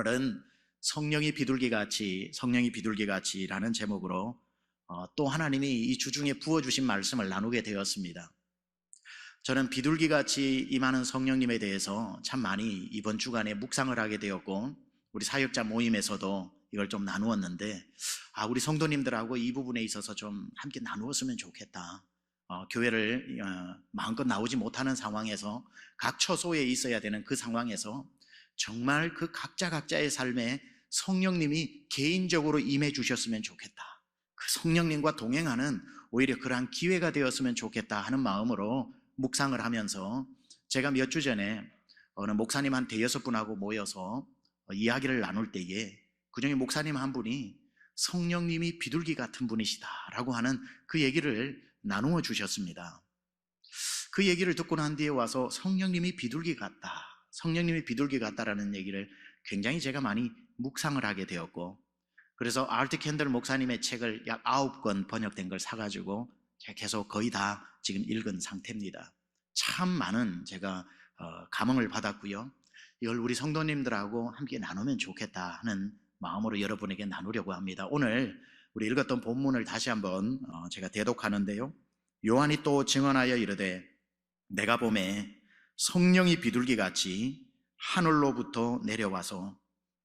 오늘은 성령이 비둘기같이라는 제목으로 또 하나님이 이 주중에 부어주신 말씀을 나누게 되었습니다. 저는 비둘기같이 임하는 성령님에 대해서 참 많이 이번 주간에 묵상을 하게 되었고, 우리 사역자 모임에서도 이걸 좀 나누었는데, 우리 성도님들하고 이 부분에 있어서 좀 함께 나누었으면 좋겠다. 교회를 마음껏 나오지 못하는 상황에서, 각 처소에 있어야 되는 그 상황에서 정말 그 각자의 삶에 성령님이 개인적으로 임해 주셨으면 좋겠다. 그 성령님과 동행하는 오히려 그러한 기회가 되었으면 좋겠다 하는 마음으로 묵상을 하면서, 제가 몇 주 전에 어느 목사님 한 5분하고 모여서 이야기를 나눌 때에 그중에 목사님 한 분이 성령님이 비둘기 같은 분이시다라고 하는 그 얘기를 나누어 주셨습니다. 그 얘기를 듣고 난 뒤에 와서 성령님이 비둘기 같다라는 얘기를 굉장히 제가 많이 묵상을 하게 되었고, 그래서 알트 캔들 목사님의 책을 약 9권 번역된 걸 사가지고 계속 거의 다 지금 읽은 상태입니다. 참 많은 제가 감흥을 받았고요. 이걸 우리 성도님들하고 함께 나누면 좋겠다 하는 마음으로 여러분에게 나누려고 합니다. 오늘 우리 읽었던 본문을 다시 한번 제가 대독하는데요. 요한이 또 증언하여 이르되 내가 보매 성령이 비둘기같이 하늘로부터 내려와서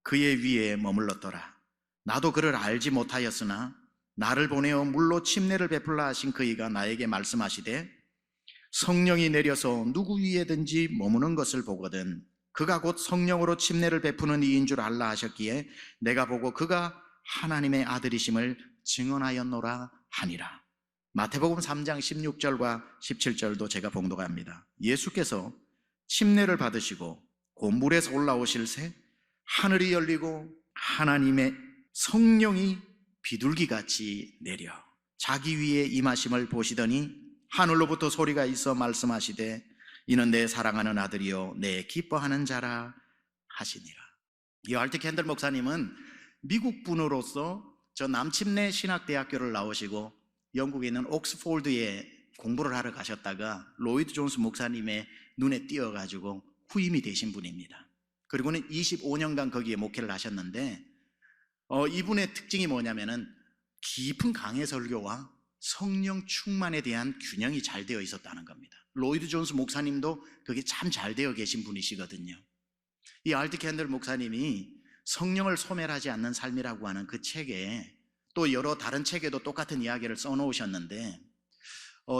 그의 위에 머물렀더라. 나도 그를 알지 못하였으나 나를 보내어 물로 침례를 베풀라 하신 그이가 나에게 말씀하시되 성령이 내려서 누구 위에든지 머무는 것을 보거든 그가 곧 성령으로 침례를 베푸는 이인 줄 알라 하셨기에 내가 보고 그가 하나님의 아들이심을 증언하였노라 하니라. 마태복음 3장 16절과 17절도 제가 봉독합니다. 예수께서 침례를 받으시고 곤불에서 올라오실 새 하늘이 열리고 하나님의 성령이 비둘기같이 내려 자기 위에 임하심을 보시더니 하늘로부터 소리가 있어 말씀하시되 이는 내 사랑하는 아들이요 내 기뻐하는 자라 하시니라. 이 알트 캔들 목사님은 미국 분으로서 저 남침내 신학대학교를 나오시고 영국에 있는 옥스포드에 공부를 하러 가셨다가 로이드 존스 목사님의 눈에 띄어가지고 후임이 되신 분입니다. 그리고는 25년간 거기에 목회를 하셨는데, 이분의 특징이 뭐냐면은 깊은 강해 설교와 성령 충만에 대한 균형이 잘 되어 있었다는 겁니다. 로이드 존스 목사님도 그게 참 잘 되어 계신 분이시거든요. 이 알트 캔들 목사님이 성령을 소멸하지 않는 삶이라고 하는 그 책에, 또 여러 다른 책에도 똑같은 이야기를 써놓으셨는데,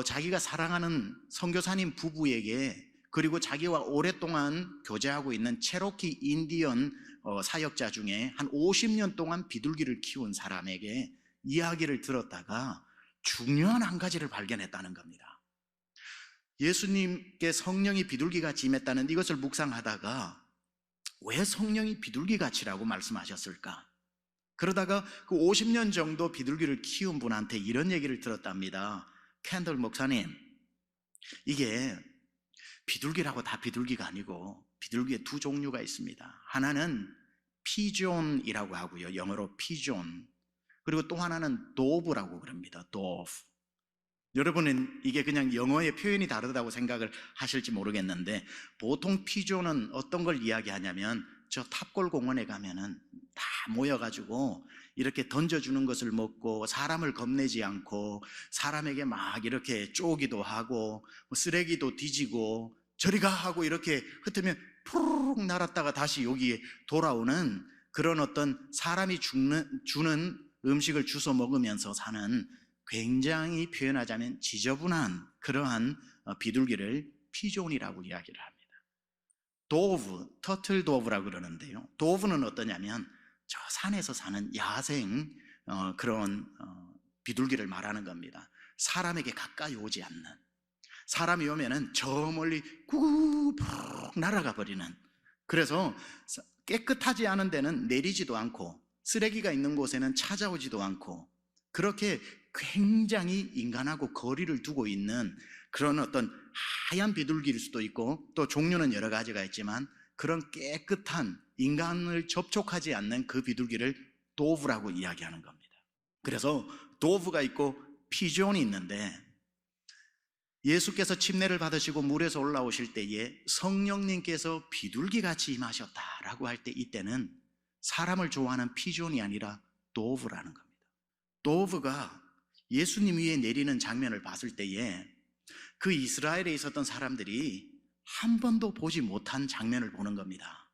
자기가 사랑하는 선교사님 부부에게, 그리고 자기와 오랫동안 교제하고 있는 체로키 인디언 사역자 중에 한 50년 동안 비둘기를 키운 사람에게 이야기를 들었다가 중요한 한 가지를 발견했다는 겁니다. 예수님께 성령이 비둘기같이 임했다는 이것을 묵상하다가 왜 성령이 비둘기같이라고 말씀하셨을까? 그러다가 그 50년 정도 비둘기를 키운 분한테 이런 얘기를 들었답니다. 캔들 목사님, 이게 비둘기라고 다 비둘기가 아니고 비둘기의 두 종류가 있습니다. 하나는 피존이라고 하고요, 영어로 피존. 그리고 또 하나는 도브라고 그럽니다. 도브. 여러분은 이게 그냥 영어의 표현이 다르다고 생각을 하실지 모르겠는데, 보통 피존은 어떤 걸 이야기하냐면 저 탑골 공원에 가면은 다 모여가지고 이렇게 던져주는 것을 먹고 사람을 겁내지 않고 사람에게 막 이렇게 쪼기도 하고 쓰레기도 뒤지고 저리 가 하고 이렇게 흩으면 푸르륵 날았다가 다시 여기에 돌아오는 그런 어떤 사람이 주는 음식을 주워 먹으면서 사는 굉장히 표현하자면 지저분한 그러한 비둘기를 피존이라고 이야기를 합니다. 도브, 터틀 도브라고 그러는데요, 도브는 어떠냐면 저 산에서 사는 야생 그런 비둘기를 말하는 겁니다. 사람에게 가까이 오지 않는, 사람이 오면은 저 멀리 구구 날아가 버리는, 그래서 깨끗하지 않은 데는 내리지도 않고 쓰레기가 있는 곳에는 찾아오지도 않고, 그렇게 굉장히 인간하고 거리를 두고 있는 그런 어떤 하얀 비둘기일 수도 있고, 또 종류는 여러 가지가 있지만 그런 깨끗한 인간을 접촉하지 않는 그 비둘기를 도브라고 이야기하는 겁니다. 그래서 도브가 있고 피존이 있는데, 예수께서 침례를 받으시고 물에서 올라오실 때에 성령님께서 비둘기같이 임하셨다라고 할 때, 이때는 사람을 좋아하는 피존이 아니라 도브라는 겁니다. 도브가 예수님 위에 내리는 장면을 봤을 때에 그 이스라엘에 있었던 사람들이 한 번도 보지 못한 장면을 보는 겁니다.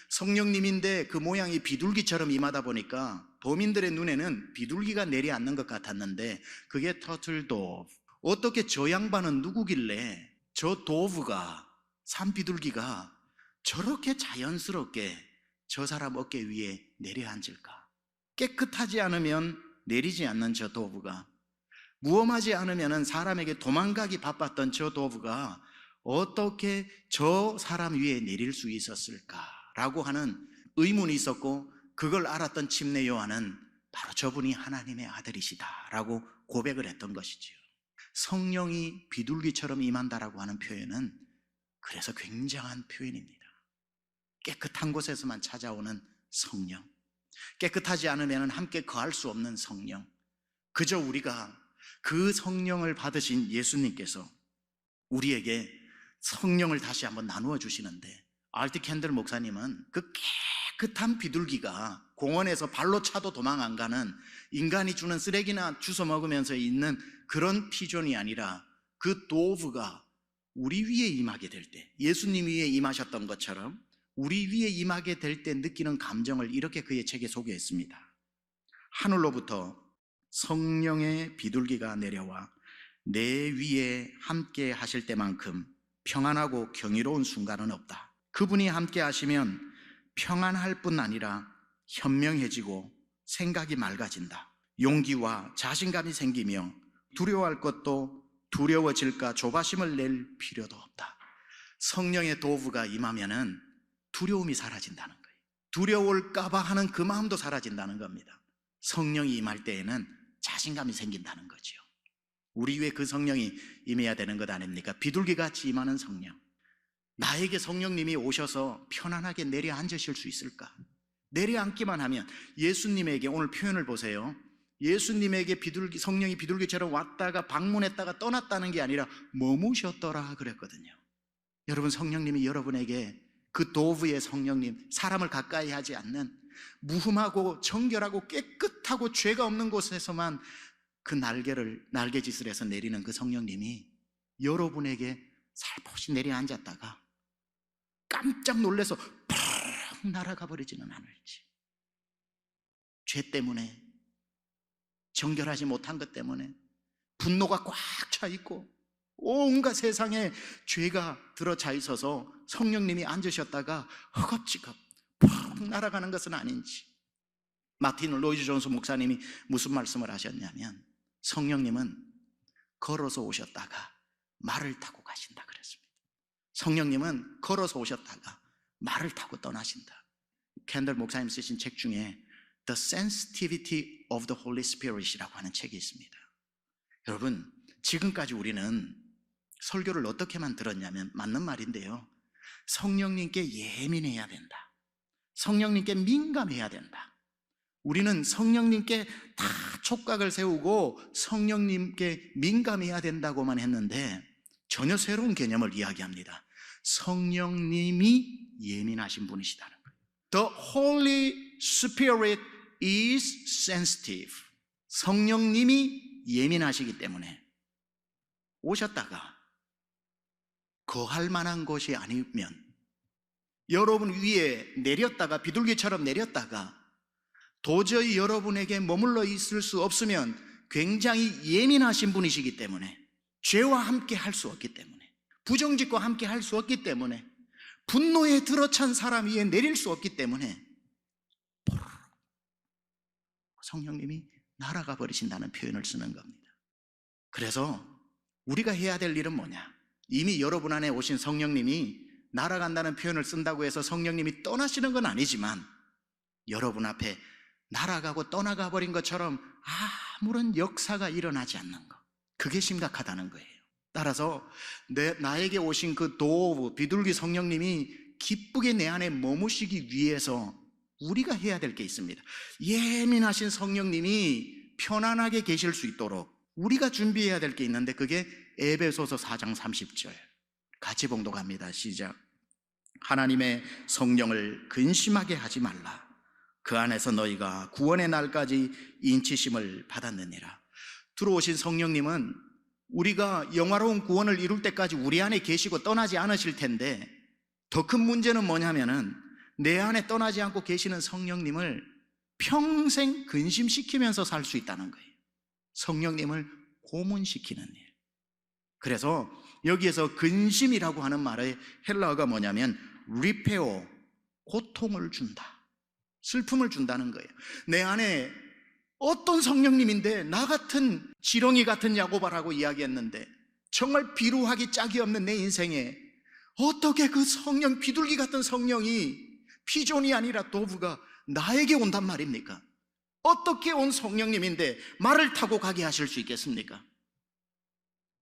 성령님인데 그 모양이 비둘기처럼 임하다 보니까 도민들의 눈에는 비둘기가 내려앉는 것 같았는데 그게 터틀도브. 어떻게 저 양반은 누구길래 저 도브가, 산비둘기가 저렇게 자연스럽게 저 사람 어깨 위에 내려앉을까? 깨끗하지 않으면 내리지 않는 저 도브가, 무엄하지 않으면 사람에게 도망가기 바빴던 저 도브가 어떻게 저 사람 위에 내릴 수 있었을까라고 하는 의문이 있었고, 그걸 알았던 침례 요한은 바로 저분이 하나님의 아들이시다라고 고백을 했던 것이지요. 성령이 비둘기처럼 임한다라고 하는 표현은 그래서 굉장한 표현입니다. 깨끗한 곳에서만 찾아오는 성령, 깨끗하지 않으면 함께 거할 수 없는 성령, 그저 우리가 그 성령을 받으신 예수님께서 우리에게 성령을 다시 한번 나누어 주시는데, 알티 캔들 목사님은 그 깨끗한 비둘기가 공원에서 발로 차도 도망 안 가는, 인간이 주는 쓰레기나 주워 먹으면서 있는 그런 피존이 아니라 그 도브가 우리 위에 임하게 될 때, 예수님 위에 임하셨던 것처럼 우리 위에 임하게 될 때 느끼는 감정을 이렇게 그의 책에 소개했습니다. 하늘로부터 성령의 비둘기가 내려와 내 위에 함께 하실 때만큼 평안하고 경이로운 순간은 없다. 그분이 함께 하시면 평안할 뿐 아니라 현명해지고 생각이 맑아진다. 용기와 자신감이 생기며 두려워할 것도 두려워질까 조바심을 낼 필요도 없다. 성령의 도브가 임하면은 두려움이 사라진다는 거예요. 두려울까봐 하는 그 마음도 사라진다는 겁니다. 성령이 임할 때에는 자신감이 생긴다는 거죠. 우리 위에 그 성령이 임해야 되는 것 아닙니까? 비둘기같이 임하는 성령. 나에게 성령님이 오셔서 편안하게 내려앉으실 수 있을까? 내려앉기만 하면, 예수님에게 오늘 표현을 보세요. 예수님에게 성령이 비둘기처럼 왔다가 방문했다가 떠났다는 게 아니라 머무셨더라 그랬거든요. 여러분, 성령님이 여러분에게 그 도브의 성령님, 사람을 가까이 하지 않는 무흠하고 정결하고 깨끗하고 죄가 없는 곳에서만 그 날개짓을 해서 내리는 그 성령님이 여러분에게 살포시 내려앉았다가 깜짝 놀라서 팍 날아가 버리지는 않을지, 죄 때문에, 정결하지 못한 것 때문에 분노가 꽉 차 있고 온갖 세상에 죄가 들어차 있어서 성령님이 앉으셨다가 허겁지겁 팍 날아가는 것은 아닌지. 마틴 로이드 존스 목사님이 무슨 말씀을 하셨냐면, 성령님은 걸어서 오셨다가 말을 타고 가신다 그랬습니다. 성령님은 걸어서 오셨다가 말을 타고 떠나신다. 캔들 목사님 쓰신 책 중에 The Sensitivity of the Holy Spirit이라고 하는 책이 있습니다. 여러분, 지금까지 우리는 설교를 어떻게만 들었냐면, 맞는 말인데요, 성령님께 예민해야 된다, 성령님께 민감해야 된다, 우리는 성령님께 다 촉각을 세우고 성령님께 민감해야 된다고만 했는데, 전혀 새로운 개념을 이야기합니다. 성령님이 예민하신 분이시다는 거예요. The Holy Spirit is sensitive. 성령님이 예민하시기 때문에 오셨다가 거할 만한 것이 아니면, 여러분 위에 내렸다가 비둘기처럼 내렸다가 도저히 여러분에게 머물러 있을 수 없으면 굉장히 예민하신 분이시기 때문에, 죄와 함께 할 수 없기 때문에, 부정직과 함께 할 수 없기 때문에, 분노에 들어찬 사람 위에 내릴 수 없기 때문에 성령님이 날아가 버리신다는 표현을 쓰는 겁니다. 그래서 우리가 해야 될 일은 뭐냐? 이미 여러분 안에 오신 성령님이 날아간다는 표현을 쓴다고 해서 성령님이 떠나시는 건 아니지만, 여러분 앞에 날아가고 떠나가 버린 것처럼 아무런 역사가 일어나지 않는 것, 그게 심각하다는 거예요. 따라서 나에게 오신 그 도브, 비둘기 성령님이 기쁘게 내 안에 머무시기 위해서 우리가 해야 될 게 있습니다. 예민하신 성령님이 편안하게 계실 수 있도록 우리가 준비해야 될 게 있는데, 그게 에베소서 4장 30절 같이 봉독합니다. 시작. 하나님의 성령을 근심하게 하지 말라. 그 안에서 너희가 구원의 날까지 인치심을 받았느니라. 들어오신 성령님은 우리가 영화로운 구원을 이룰 때까지 우리 안에 계시고 떠나지 않으실 텐데, 더 큰 문제는 뭐냐면은 내 안에 떠나지 않고 계시는 성령님을 평생 근심시키면서 살 수 있다는 거예요. 성령님을 고문시키는 일. 그래서 여기에서 근심이라고 하는 말의 헬라어가 뭐냐면 리페오, 고통을 준다, 슬픔을 준다는 거예요. 내 안에 어떤 성령님인데 나 같은 지렁이 같은 야고바라고 이야기했는데 정말 비루하기 짝이 없는 내 인생에 어떻게 그 성령, 비둘기 같은 성령이 피존이 아니라 도브가 나에게 온단 말입니까? 어떻게 온 성령님인데 말을 타고 가게 하실 수 있겠습니까?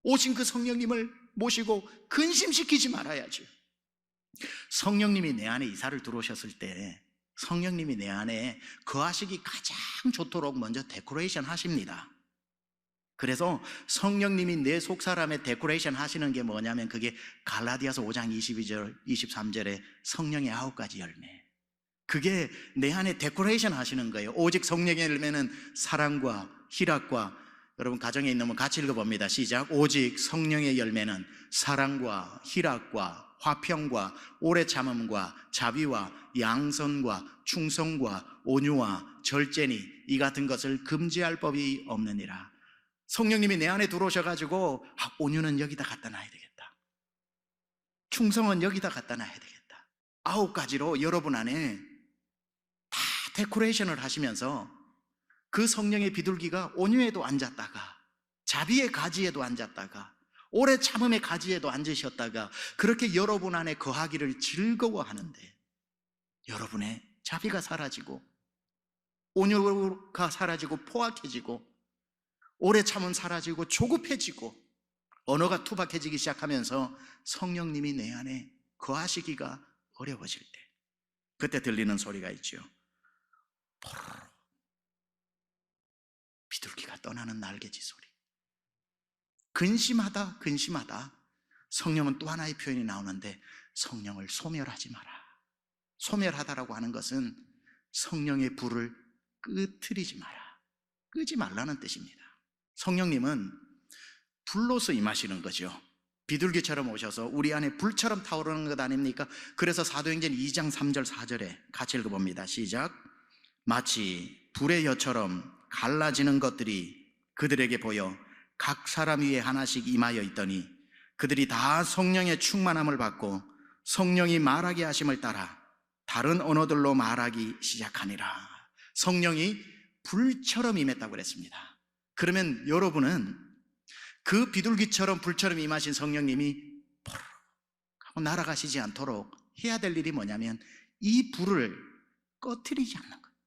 오신 그 성령님을 모시고 근심시키지 말아야죠. 성령님이 내 안에 이사를 들어오셨을 때 성령님이 내 안에 거하시기 가장 좋도록 먼저 데코레이션 하십니다. 그래서 성령님이 내 속사람의 데코레이션 하시는 게 뭐냐면 그게 갈라디아서 5장 22절 23절에 성령의 9가지 열매, 그게 내 안에 데코레이션 하시는 거예요. 오직 성령의 열매는 사랑과 희락과, 여러분 가정에 있는 분 같이 읽어봅니다. 시작. 오직 성령의 열매는 사랑과 희락과 화평과 오래 참음과 자비와 양선과 충성과 온유와 절제니 이 같은 것을 금지할 법이 없느니라. 성령님이 내 안에 들어오셔가지고 온유는 여기다 갖다 놔야 되겠다, 충성은 여기다 갖다 놔야 되겠다, 9가지로 여러분 안에 다 데코레이션을 하시면서 그 성령의 비둘기가 온유에도 앉았다가 자비의 가지에도 앉았다가 오래 참음의 가지에도 앉으셨다가 그렇게 여러분 안에 거하기를 즐거워하는데, 여러분의 자비가 사라지고 온유가 사라지고 포악해지고 오래 참음 사라지고 조급해지고 언어가 투박해지기 시작하면서 성령님이 내 안에 거하시기가 어려워질 때, 그때 들리는 소리가 있죠. 포로로 비둘기가 떠나는 날개짓 소리. 근심하다, 근심하다. 성령은 또 하나의 표현이 나오는데 성령을 소멸하지 마라. 소멸하다라고 하는 것은 성령의 불을 끄트리지 마라, 끄지 말라는 뜻입니다. 성령님은 불로서 임하시는 거죠. 비둘기처럼 오셔서 우리 안에 불처럼 타오르는 것 아닙니까? 그래서 사도행전 2장 3절 4절에 같이 읽어봅니다. 시작. 마치 불의 여처럼 갈라지는 것들이 그들에게 보여 각 사람 위에 하나씩 임하여 있더니 그들이 다 성령의 충만함을 받고 성령이 말하게 하심을 따라 다른 언어들로 말하기 시작하니라. 성령이 불처럼 임했다고 그랬습니다. 그러면 여러분은 그 비둘기처럼 불처럼 임하신 성령님이 포르르 하고 날아가시지 않도록 해야 될 일이 뭐냐면 이 불을 꺼트리지 않는 거예요.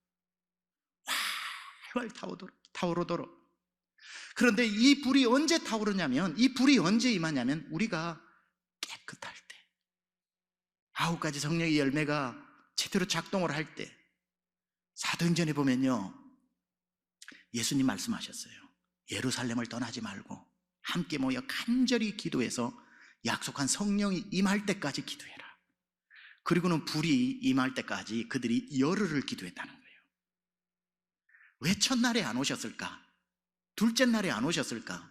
활활 타오르도록. 그런데 이 불이 언제 타오르냐면, 이 불이 언제 임하냐면 우리가 깨끗할 때, 9가지 성령의 열매가 제대로 작동을 할 때. 사도행전에 보면요, 예수님 말씀하셨어요. 예루살렘을 떠나지 말고 함께 모여 간절히 기도해서 약속한 성령이 임할 때까지 기도해라. 그리고는 불이 임할 때까지 그들이 열흘을 기도했다는 거예요. 왜 첫날에 안 오셨을까? 둘째 날에 안 오셨을까?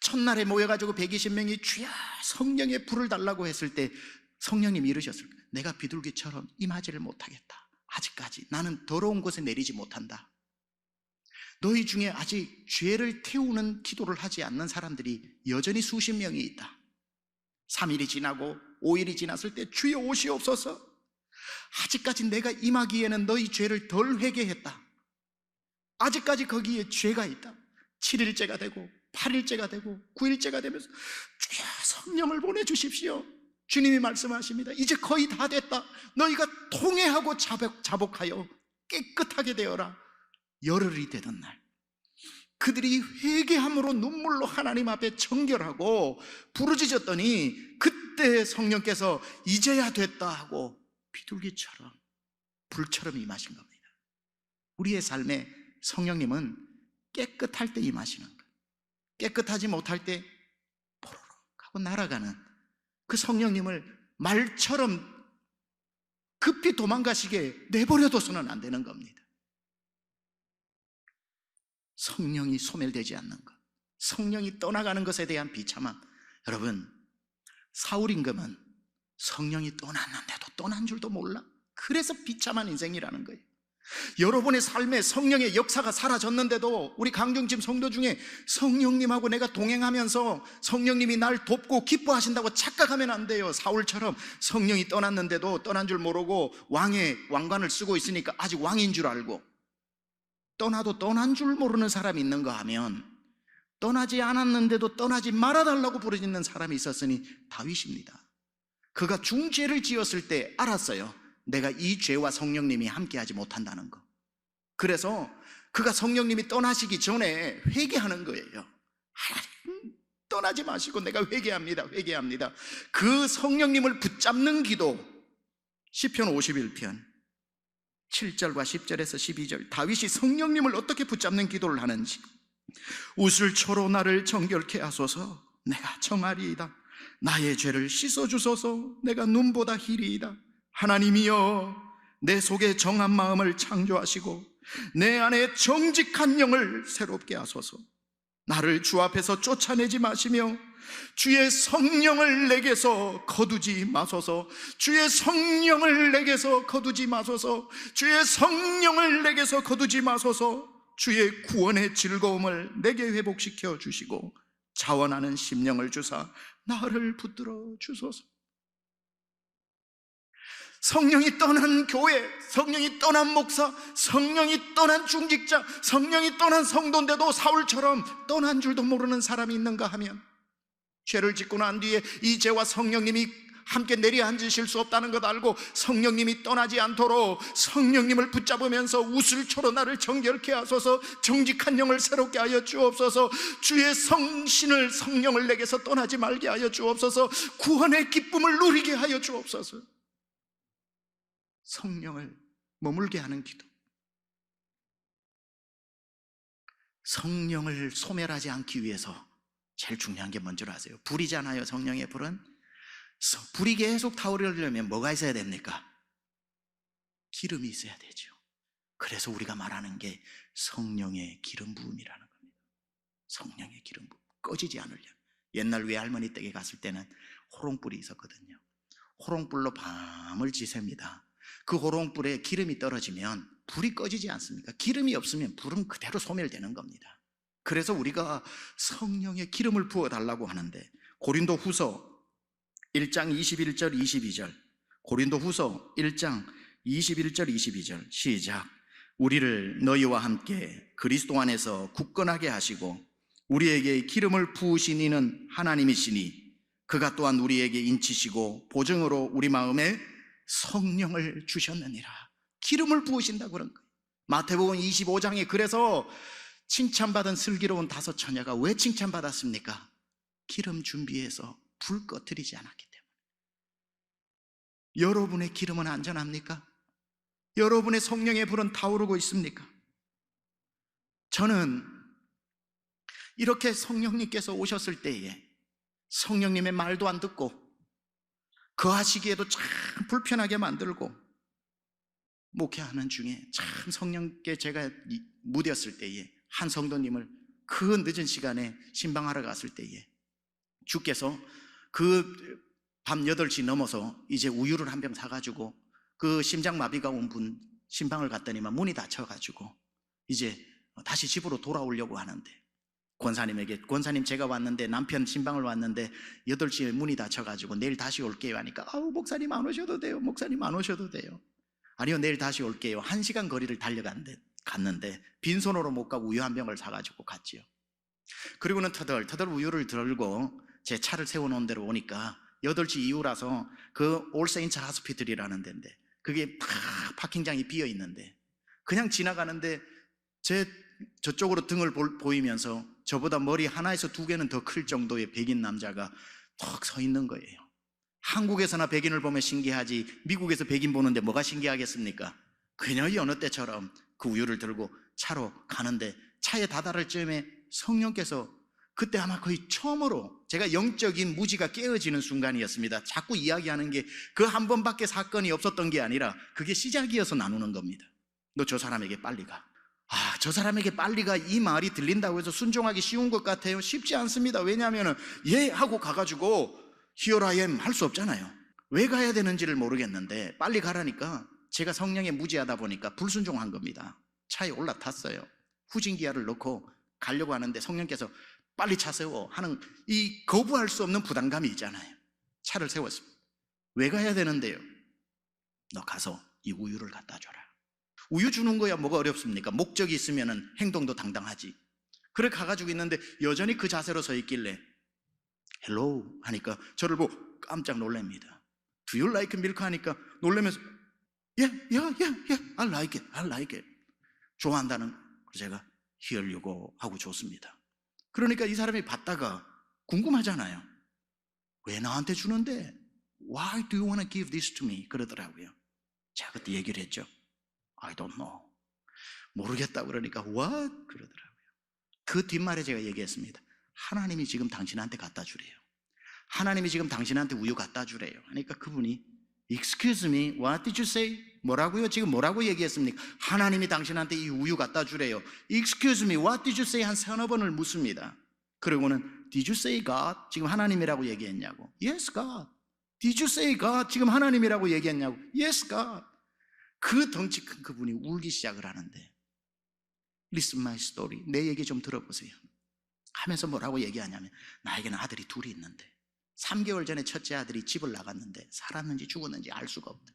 첫날에 모여가지고 120명이 주여 성령의 불을 달라고 했을 때 성령님이 이러셨을까? 내가 비둘기처럼 임하지를 못하겠다. 아직까지 나는 더러운 곳에 내리지 못한다. 너희 중에 아직 죄를 태우는 기도를 하지 않는 사람들이 여전히 수십 명이 있다. 3일이 지나고 5일이 지났을 때 주여 오시옵소서. 아직까지 내가 임하기에는 너희 죄를 덜 회개했다. 아직까지 거기에 죄가 있다. 7일째가 되고 8일째가 되고 9일째가 되면서 주여 성령을 보내주십시오. 주님이 말씀하십니다. 이제 거의 다 됐다. 너희가 통회하고 자복하여 깨끗하게 되어라. 열흘이 되던 날 그들이 회개함으로 눈물로 하나님 앞에 정결하고 부르짖었더니 그때 성령께서 이제야 됐다 하고 비둘기처럼 불처럼 임하신 겁니다. 우리의 삶에 성령님은 깨끗할 때 임하시는 거예요. 깨끗하지 못할 때 포로록 하고 날아가는 그 성령님을 말처럼 급히 도망가시게 내버려둬서는 안 되는 겁니다. 성령이 소멸되지 않는 것, 성령이 떠나가는 것에 대한 비참함. 여러분, 사울 임금은 성령이 떠났는데도 떠난 줄도 몰라. 그래서 비참한 인생이라는 거예요. 여러분의 삶에 성령의 역사가 사라졌는데도 우리 강중집 성도 중에 성령님하고 내가 동행하면서 성령님이 날 돕고 기뻐하신다고 착각하면 안 돼요. 사울처럼 성령이 떠났는데도 떠난 줄 모르고 왕관을 쓰고 있으니까 아직 왕인 줄 알고, 떠나도 떠난 줄 모르는 사람이 있는가 하면 떠나지 않았는데도 떠나지 말아달라고 부르짖는 사람이 있었으니 다윗입니다. 그가 중죄를 지었을 때 알았어요. 내가 이 죄와 성령님이 함께하지 못한다는 거. 그래서 그가 성령님이 떠나시기 전에 회개하는 거예요. 하나님, 떠나지 마시고 내가 회개합니다. 그 성령님을 붙잡는 기도, 시편 51편 7절과 10절에서 12절, 다윗이 성령님을 어떻게 붙잡는 기도를 하는지. 우슬초로 나를 정결케 하소서. 내가 정하리이다. 나의 죄를 씻어주소서. 내가 눈보다 희리이다. 하나님이여, 내 속에 정한 마음을 창조하시고 내 안에 정직한 영을 새롭게 하소서. 나를 주 앞에서 쫓아내지 마시며 주의 성령을 내게서 거두지 마소서. 주의 성령을 내게서 거두지 마소서. 주의 성령을 내게서 거두지 마소서. 주의 구원의 즐거움을 내게 회복시켜 주시고 자원하는 심령을 주사 나를 붙들어 주소서. 성령이 떠난 교회, 성령이 떠난 목사, 성령이 떠난 중직자, 성령이 떠난 성도인데도 사울처럼 떠난 줄도 모르는 사람이 있는가 하면, 죄를 짓고 난 뒤에 이 죄와 성령님이 함께 내려앉으실 수 없다는 것 알고 성령님이 떠나지 않도록 성령님을 붙잡으면서 우슬초로 나를 정결케 하소서. 정직한 영을 새롭게 하여 주옵소서. 주의 성령을 내게서 떠나지 말게 하여 주옵소서. 구원의 기쁨을 누리게 하여 주옵소서. 성령을 머물게 하는 기도. 성령을 소멸하지 않기 위해서 제일 중요한 게 뭔지 아세요? 불이잖아요. 성령의 불은. 불이 계속 타오르려면 뭐가 있어야 됩니까? 기름이 있어야 되죠. 그래서 우리가 말하는 게 성령의 기름 부음이라는 겁니다. 성령의 기름 부음, 꺼지지 않으려. 옛날 외할머니 댁에 갔을 때는 호롱불이 있었거든요. 호롱불로 밤을 지셉니다. 그 호롱불에 기름이 떨어지면 불이 꺼지지 않습니까? 기름이 없으면 불은 그대로 소멸되는 겁니다. 그래서 우리가 성령의 기름을 부어달라고 하는데, 고린도 후서 1장 21절 22절, 고린도 후서 1장 21절 22절 시작. 우리를 너희와 함께 그리스도 안에서 굳건하게 하시고 우리에게 기름을 부으신 이는 하나님이시니 그가 또한 우리에게 인치시고 보증으로 우리 마음에 성령을 주셨느니라. 기름을 부으신다고 그런 거예요. 마태복음 25장에 그래서 칭찬받은 슬기로운 5 처녀가 왜 칭찬받았습니까? 기름 준비해서 불 꺼뜨리지 않았기 때문에. 여러분의 기름은 안전합니까? 여러분의 성령의 불은 타오르고 있습니까? 저는 이렇게 성령님께서 오셨을 때에 성령님의 말도 안 듣고 거하시기에도 참 불편하게 만들고, 목회하는 중에 참 성령께 제가 무뎠을 때에 한 성도님을 그 늦은 시간에 신방하러 갔을 때에 주께서 그 밤 8시 넘어서 이제 우유를 한 병 사가지고 그 심장마비가 온 분 신방을 갔더니만 문이 닫혀가지고 이제 다시 집으로 돌아오려고 하는데, 권사님 제가 왔는데 남편 신방을 왔는데 8시에 문이 닫혀가지고 내일 다시 올게요 하니까, 목사님 안 오셔도 돼요. 목사님 안 오셔도 돼요. 아니요, 내일 다시 올게요. 1시간 거리를 갔는데 빈손으로 못 가고 우유 한 병을 사가지고 갔지요. 그리고는 터덜 우유를 들고 제 차를 세워놓은 데로 오니까 8시 이후라서 그 올세인트 하스피틀이라는 데인데 그게 다 파킹장이 비어 있는데, 그냥 지나가는데 저쪽으로 등을 보이면서 저보다 머리 하나에서 2개는 더 클 정도의 백인 남자가 턱 서 있는 거예요. 한국에서나 백인을 보면 신기하지 미국에서 백인 보는데 뭐가 신기하겠습니까? 그냥 여느 때처럼 그 우유를 들고 차로 가는데 차에 다다를 쯤에 성령께서 그때 아마 거의 처음으로 제가 영적인 무지가 깨어지는 순간이었습니다. 자꾸 이야기하는 게 그 한 번밖에 사건이 없었던 게 아니라 그게 시작이어서 나누는 겁니다. 너 저 사람에게 빨리 가. 저 사람에게 빨리 가, 이 말이 들린다고 해서 순종하기 쉬운 것 같아요? 쉽지 않습니다. 왜냐하면 예 하고 가가지고 Here I am 할 수 없잖아요. 왜 가야 되는지를 모르겠는데 빨리 가라니까 제가 성령에 무지하다 보니까 불순종한 겁니다. 차에 올라탔어요. 후진기어를 넣고 가려고 하는데 성령께서 빨리 차 세워 하는 이 거부할 수 없는 부담감이 있잖아요. 차를 세웠습니다. 왜 가야 되는데요? 너 가서 이 우유를 갖다 줘라. 우유 주는 거야 뭐가 어렵습니까? 목적이 있으면 행동도 당당하지. 그래 가가지고 있는데 여전히 그 자세로 서 있길래 헬로우 하니까 저를 보고 깜짝 놀랍니다. Do you like milk? 하니까 놀라면서 yeah, I like it. 좋아한다는. 그래서 제가 Here you go 하고 줬습니다. 그러니까 이 사람이 받다가 궁금하잖아요. 왜 나한테 주는데? Why do you want to give this to me? 그러더라고요. 제가 그때 얘기를 했죠. I don't know. 모르겠다 그러니까 what? 그러더라고요. 그 뒷말에 제가 얘기했습니다. 하나님이 지금 당신한테 갖다 주래요. 하나님이 지금 당신한테 우유 갖다 주래요. 그러니까 그분이 Excuse me, what did you say? 뭐라고요? 지금 뭐라고 얘기했습니까? 하나님이 당신한테 이 우유 갖다 주래요. Excuse me, what did you say? 한 서너 번을 묻습니다. 그리고는 Did you say God? 지금 하나님이라고 얘기했냐고. Yes, God. Did you say God? 지금 하나님이라고 얘기했냐고. Yes, God. 그 덩치 큰 그분이 울기 시작을 하는데 Listen my story. 내 얘기 좀 들어보세요. 하면서 뭐라고 얘기하냐면 나에게는 아들이 둘이 있는데 3개월 전에 첫째 아들이 집을 나갔는데 살았는지 죽었는지 알 수가 없다.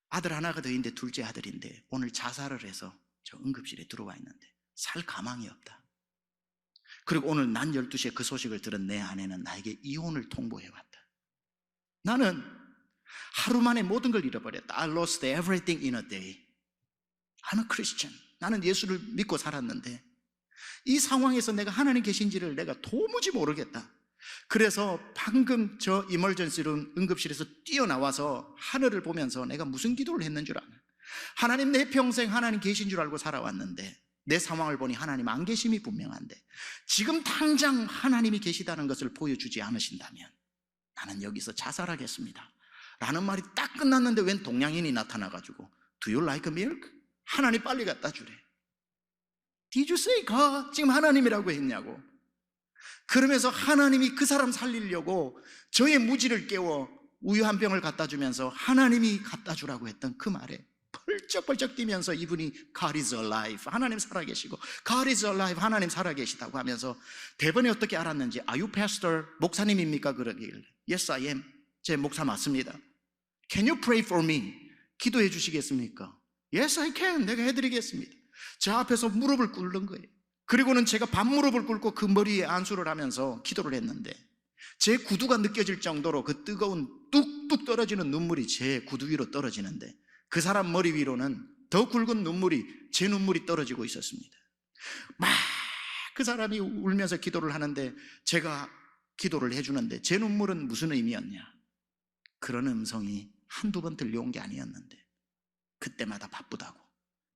아들 하나가 더 있는데 둘째 아들인데 오늘 자살을 해서 저 응급실에 들어와 있는데 살 가망이 없다. 그리고 오늘 낮 12시에 그 소식을 들은 내 아내는 나에게 이혼을 통보해왔다. 나는 하루 만에 모든 걸 잃어버렸다. I lost everything in a day. I'm a Christian. 나는 예수를 믿고 살았는데 이 상황에서 내가 하나님 계신지를 내가 도무지 모르겠다. 그래서 방금 저 이멀전시룸 응급실에서 뛰어나와서 하늘을 보면서 내가 무슨 기도를 했는 줄 아나? 하나님, 내 평생 하나님 계신 줄 알고 살아왔는데 내 상황을 보니 하나님 안 계심이 분명한데 지금 당장 하나님이 계시다는 것을 보여주지 않으신다면 나는 여기서 자살하겠습니다 라는 말이 딱 끝났는데 웬 동양인이 나타나가지고 Do you like milk? 하나님 빨리 갖다 주래. Did you say God? 지금 하나님이라고 했냐고. 그러면서 하나님이 그 사람 살리려고 저의 무지를 깨워 우유 한 병을 갖다 주면서 하나님이 갖다 주라고 했던 그 말에 펄쩍펄쩍 뛰면서 이분이 God is alive. 하나님 살아계시고 God is alive. 하나님 살아계시다고 하면서 대번에 어떻게 알았는지 Are you pastor? 목사님입니까? 그러길래 Yes I am. 제 목사 맞습니다. Can you pray for me? 기도해 주시겠습니까? Yes I can. 내가 해드리겠습니다. 저 앞에서 무릎을 꿇는 거예요. 그리고는 제가 반무릎을 꿇고 그 머리에 안수를 하면서 기도를 했는데 제 구두가 느껴질 정도로 그 뜨거운 뚝뚝 떨어지는 눈물이 제 구두 위로 떨어지는데 그 사람 머리 위로는 더 굵은 눈물이 제 눈물이 떨어지고 있었습니다. 막 그 사람이 울면서 기도를 하는데 제가 기도를 해주는데 제 눈물은 무슨 의미였냐? 그런 음성이 한두 번 들려온 게 아니었는데 그때마다 바쁘다고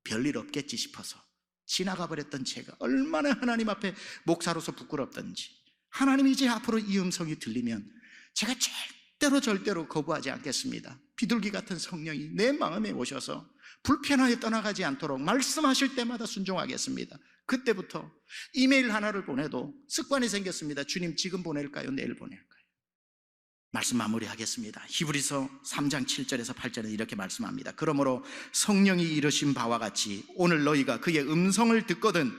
별일 없겠지 싶어서 지나가 버렸던 제가 얼마나 하나님 앞에 목사로서 부끄럽던지 하나님이 이제 앞으로 이 음성이 들리면 제가 절대로 거부하지 않겠습니다. 비둘기 같은 성령이 내 마음에 오셔서 불편하게 떠나가지 않도록 말씀하실 때마다 순종하겠습니다. 그때부터 이메일 하나를 보내도 습관이 생겼습니다. 주님 지금 보낼까요? 내일 보낼까요? 말씀 마무리하겠습니다. 히브리서 3장 7절에서 8절은 이렇게 말씀합니다. 그러므로 성령이 이르신 바와 같이 오늘 너희가 그의 음성을 듣거든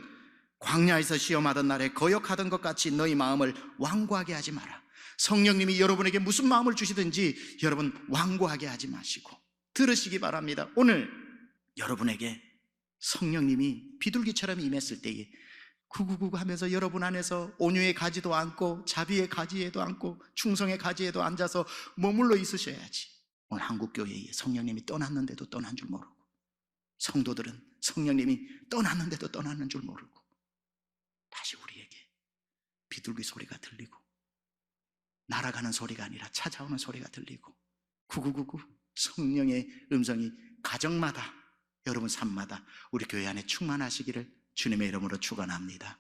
광야에서 시험하던 날에 거역하던 것 같이 너희 마음을 완고하게 하지 마라. 성령님이 여러분에게 무슨 마음을 주시든지 여러분 완고하게 하지 마시고 들으시기 바랍니다. 오늘 여러분에게 성령님이 비둘기처럼 임했을 때에 구구구구 하면서 여러분 안에서 온유의 가지도 안고 자비의 가지에도 안고 충성의 가지에도 앉아서 머물러 있으셔야지. 오늘 한국교회에 성령님이 떠났는데도 떠난 줄 모르고 성도들은 성령님이 떠났는데도 떠나는 줄 모르고 다시 우리에게 비둘기 소리가 들리고 날아가는 소리가 아니라 찾아오는 소리가 들리고 구구구구 성령의 음성이 가정마다 여러분 삶마다 우리 교회 안에 충만하시기를 주님의 이름으로 축원합니다.